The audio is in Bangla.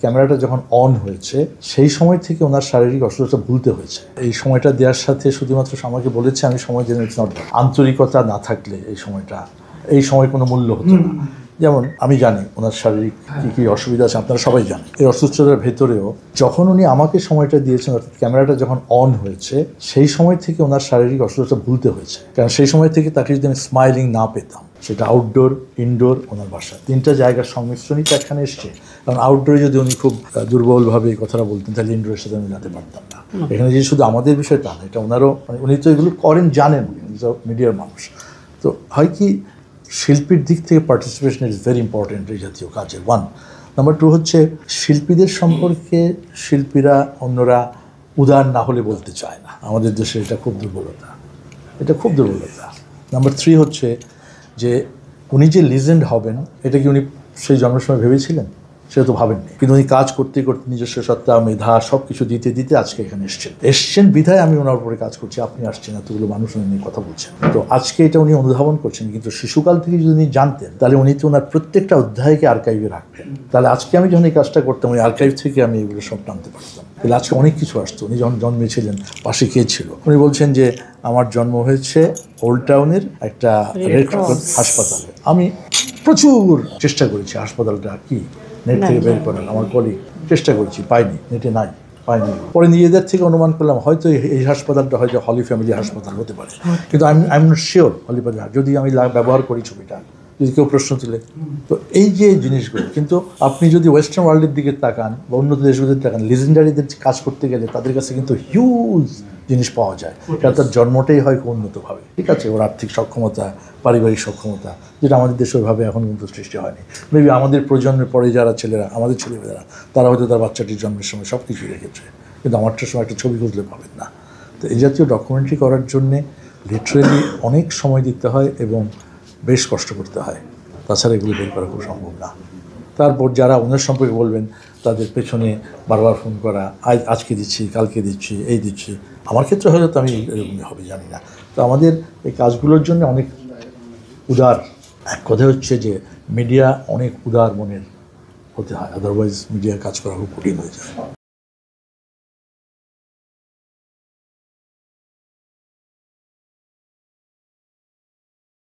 ক্যামেরাটা যখন অন হয়েছে সেই সময় থেকে ওনার শারীরিক অসুস্থতা ভুলতে হয়েছে। এই সময়টা দেওয়ার সাথে শুধুমাত্র আমাকে বলেছে আমি সময় দিন, ইটস নট আন্তরিকতা না থাকলে এই সময় কোনো মূল্য হতো না। যেমন আমি জানি ওনার শারীরিক কী অসুবিধা আছে, আপনারা সবাই জানেন। এই অসুস্থতার ভেতরেও যখন উনি আমাকে সময়টা দিয়েছেন, অর্থাৎ ক্যামেরাটা যখন অন হয়েছে সেই সময় থেকে ওনার শারীরিক অসুস্থতা ভুলতে হয়েছে। কারণ সেই সময় থেকে তাকে যদি আমি স্মাইলিং না পেতাম, সেটা আউটডোর, ইনডোর, ওনার বাসা, তিনটা জায়গার সংমিশ্রণই তো এখানে এসছে। কারণ আউটডোরে যদি উনি খুব দুর্বলভাবে এই কথাটা বলতেন তাহলে ইনডোরের সাথে আমি যেতে পারতাম না। এখানে যে শুধু আমাদের বিষয় তা না, এটা ওনারও, উনি তো এগুলো করেন, জানেন, উনি তো মিডিয়ার মানুষ। তো হয় কি, শিল্পীর দিক থেকে পার্টিসিপেশন ইজ ভেরি ইম্পর্টেন্ট এই জাতীয় কাজে। 1 নাম্বার 2 হচ্ছে শিল্পীদের সম্পর্কে শিল্পীরা অন্যরা উদার না হলে বলতে চায় না। আমাদের দেশে এটা খুব দুর্বলতা, নাম্বার 3 হচ্ছে যে উনি যে লিজেন্ড হবেন এটা কি উনি সেই জন্মের সময় ভেবেছিলেন? সেটা তো ভাবেননি। কিন্তু উনি কাজ করতে করতে নিজস্ব সত্তা, মেধা সব কিছু দিতে দিতে আজকে এখানে এসছেন বিধায় আমি ওনার উপরে কাজ করছি। আপনি আসছেন, এতগুলো মানুষ উনি নিয়ে কথা বলছেন, তো আজকে এটা উনি অনুধাবন করছেন। কিন্তু শিশুকাল থেকে যদি উনি জানতেন তাহলে উনি তো ওনার প্রত্যেকটা অধ্যায়কে আর্কাইভে রাখতেন। তাহলে আজকে আমি যখন এই কাজটা করতাম ওই আর্কাইভ থেকে আমি এগুলো সব টানতে পারতাম। তাহলে আজকে অনেক কিছু আসতো। উনি যখন জন্মেছিলেন পাশে কে ছিল? উনি বলছেন যে আমার জন্ম হয়েছে ওল্ড টাউনের একটা রেড ক্রস হাসপাতালে। আমি প্রচুর চেষ্টা করেছি হাসপাতালটা কি নেট থেকে বের করার, আমার কলিগ চেষ্টা করেছি, পাইনি, নেটে নাই, পাইনি। পরে নিজেদের থেকে অনুমান করলাম হয়তো এই হাসপাতালটা হয়তো হলি ফ্যামিলি হাসপাতাল হতে পারে, কিন্তু I am not sure Holy Family. যদি আমি ব্যবহার করি ছবিটা, যদি কেউ প্রশ্ন তুলে, তো এই যে জিনিসগুলো। কিন্তু আপনি যদি ওয়েস্টার্ন ওয়ার্ল্ডের দিকে তাকান বা উন্নত দেশগুলোতে তাকান, লিজেন্ডারিদের কাজ করতে গেলে তাদের কাছে কিন্তু হিউজ জিনিস পাওয়া যায়। কারণ তার জন্মটাই হয় উন্নতভাবে, ঠিক আছে, ওর আর্থিক সক্ষমতা, পারিবারিক সক্ষমতা, যেটা আমাদের দেশে ওইভাবে এখন কিন্তু সৃষ্টি হয়নি। মেবি আমাদের প্রজন্মের পরে যারা ছেলেরা, আমাদের ছেলেমেয়েরা, তারা হয়তো তার বাচ্চাটির জন্মের সময় সব কিছুই রেখেছে, কিন্তু আমারটার সময় একটা ছবি খুঁজলে পাবেন না। তো এই জাতীয় ডকুমেন্টারি করার জন্যে লিটারেলি অনেক সময় দিতে হয় এবং বেশ কষ্ট করতে হয়, তাছাড়া এগুলো বের করা খুব সম্ভব না। তারপর যারা ওনার সম্পর্কে বলবেন তাদের পেছনে বারবার ফোন করা, আজকে দিচ্ছি, কালকে দিচ্ছি, এই দিচ্ছি। আমার ক্ষেত্রে হয়তো আমি এরকমই হবে, জানি না। তো আমাদের এই কাজগুলোর জন্য অনেক উদার, এক কথা হচ্ছে যে মিডিয়া অনেক উদার মনের হতে হয়, আদারওয়াইজ মিডিয়া কাজ করা খুব কঠিন হয়ে যায়।